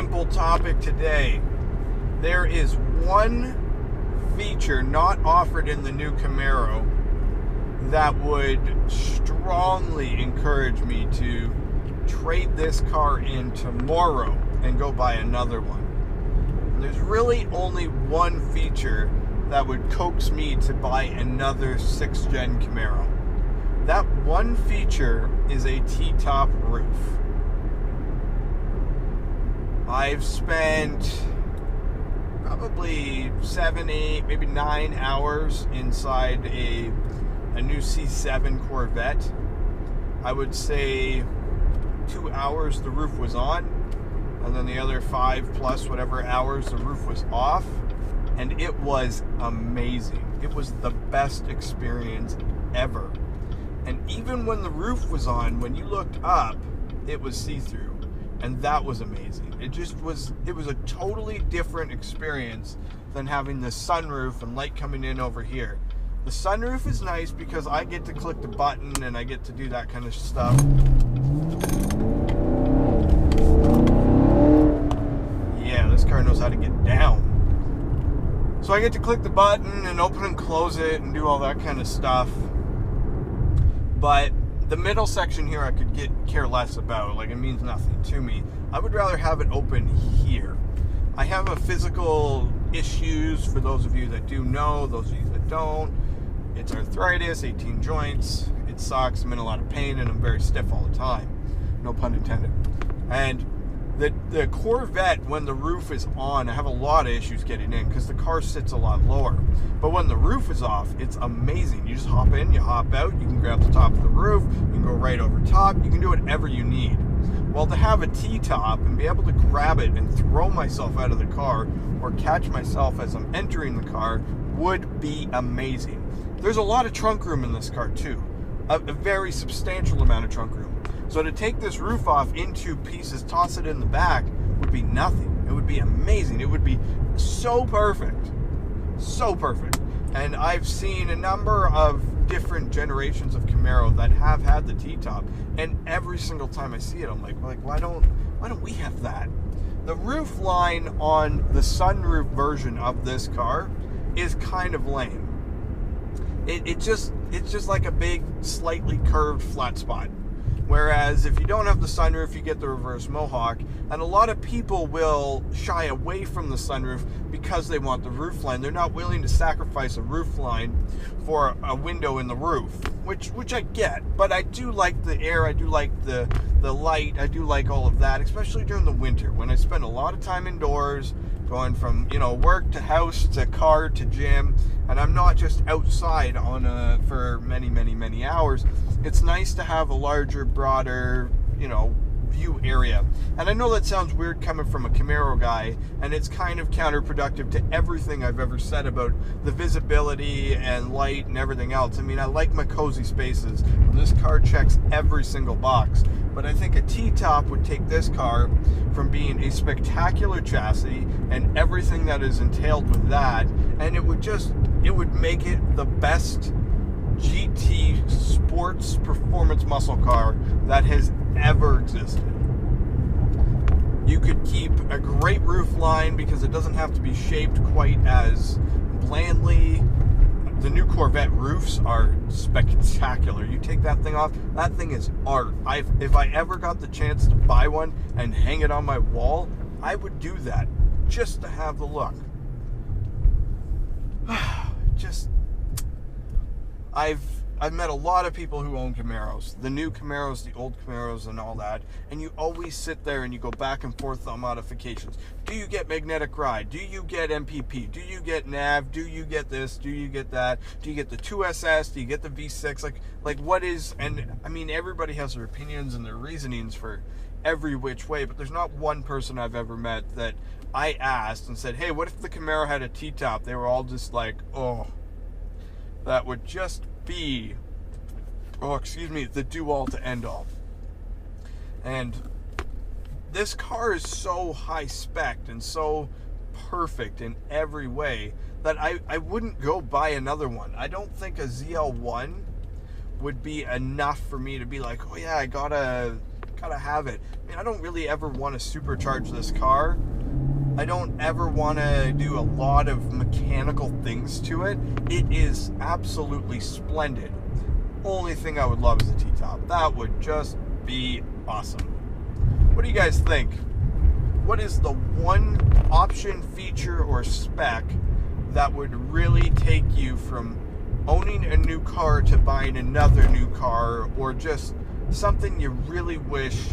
simple topic today. There is one feature not offered in the new Camaro that would strongly encourage me to trade this car in tomorrow and go buy another one. There's really only one feature that would coax me to buy another 6th gen Camaro. That one feature is a T-top roof. I've spent probably 7, 8, maybe 9 hours inside a new C7 Corvette. I would say 2 hours the roof was on, and then the other 5 plus whatever hours the roof was off, and it was amazing. It was the best experience ever. And even when the roof was on, when you looked up, it was see-through, and that was amazing. It was a totally different experience than having the sunroof and light coming in over here. The sunroof is nice because I get to click the button and I get to do that kind of stuff. Yeah, this car knows how to get down. So I get to click the button and open and close it and do all that kind of stuff. But the middle section here I could care less about. Like, it means nothing to me. I would rather have it open here. I have a physical issues, for those of you that do know, those of you that don't. It's arthritis, 18 joints. It sucks. I'm in a lot of pain and I'm very stiff all the time. No pun intended. And the Corvette, when the roof is on, I have a lot of issues getting in because the car sits a lot lower. But when the roof is off, it's amazing. You just hop in, you hop out, you can grab the top of the roof, you can go right over top, you can do whatever you need. Well, to have a T-top and be able to grab it and throw myself out of the car or catch myself as I'm entering the car would be amazing. There's a lot of trunk room in this car too. A very substantial amount of trunk room. So to take this roof off in 2 pieces, toss it in the back, would be nothing. It would be amazing. It would be so perfect. So perfect. And I've seen a number of different generations of Camaro that have had the T-top, and every single time I see it, I'm like, why don't we have that? The roof line on the sunroof version of this car is kind of lame. It's just like a big, slightly curved flat spot. Whereas if you don't have the sunroof, you get the reverse mohawk. And a lot of people will shy away from the sunroof because they want the roof line. They're not willing to sacrifice a roof line for a window in the roof, which I get. But I do like the air, I do like the light, I do like all of that, especially during the winter when I spend a lot of time indoors, going from, work to house to car to gym, and I'm not just outside for many hours. It's nice to have a larger, broader, view area. And I know that sounds weird coming from a Camaro guy, and it's kind of counterproductive to everything I've ever said about the visibility and light and everything else. I mean, I like my cozy spaces, and this car checks every single box. But I think a T-top would take this car from being a spectacular chassis and everything that is entailed with that, and it would make it the best GT sports performance muscle car that has ever existed. You could keep a great roof line because it doesn't have to be shaped quite as blandly. The new Corvette roofs are spectacular. You take that thing off, that thing is art. If I ever got the chance to buy one and hang it on my wall, I would do that just to have the look. I've met a lot of people who own Camaros, the new Camaros, the old Camaros, and all that, and you always sit there and you go back and forth on modifications. Do you get magnetic ride? Do you get MPP? Do you get nav? Do you get this? Do you get that? Do you get the 2SS? Do you get the V6? Like what is, and I mean, everybody has their opinions and their reasonings for every which way, but there's not one person I've ever met that I asked and said, hey, what if the Camaro had a T-top? They were all just like, oh, that would just be, the do-all to end-all. And this car is so high-spec and so perfect in every way that I wouldn't go buy another one. I don't think a ZL1 would be enough for me to be like, oh yeah, I gotta gotta have it. I mean, I don't really ever want to supercharge this car. I don't ever want to do a lot of mechanical things to it. It is absolutely splendid. Only thing I would love is a T-top. That would just be awesome. What do you guys think? What is the one option, feature, or spec that would really take you from owning a new car to buying another new car, or just something you really wish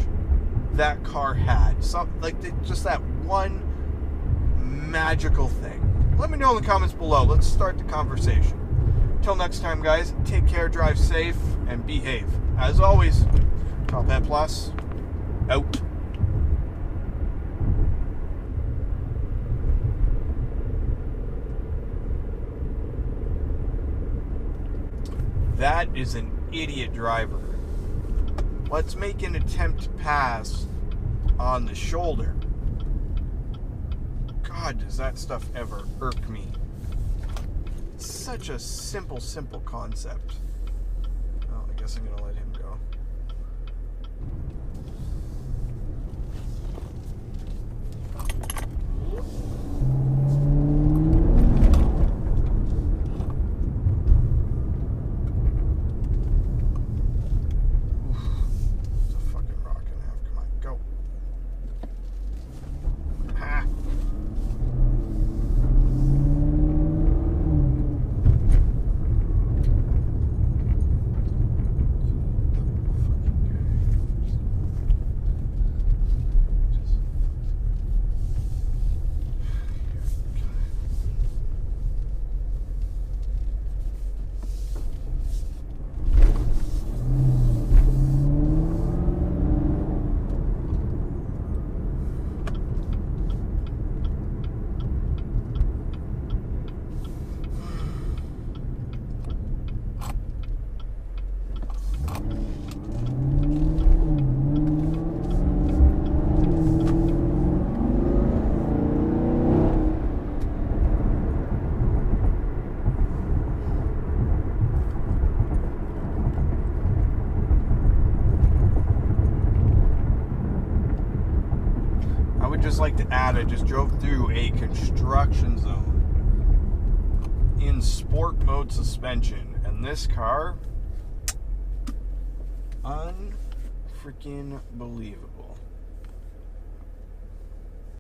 that car had? Just that one magical thing. Let me know in the comments below. Let's start the conversation. Till next time, guys, take care, drive safe, and behave. As always, Top Hat Plus, out. That is an idiot driver. Let's make an attempt to pass on the shoulder. God, does that stuff ever irk me. It's such a simple concept. Oh, I guess I'm gonna let him go. Just like to add, I just drove through a construction zone in sport mode suspension, and this car, unfreaking believable.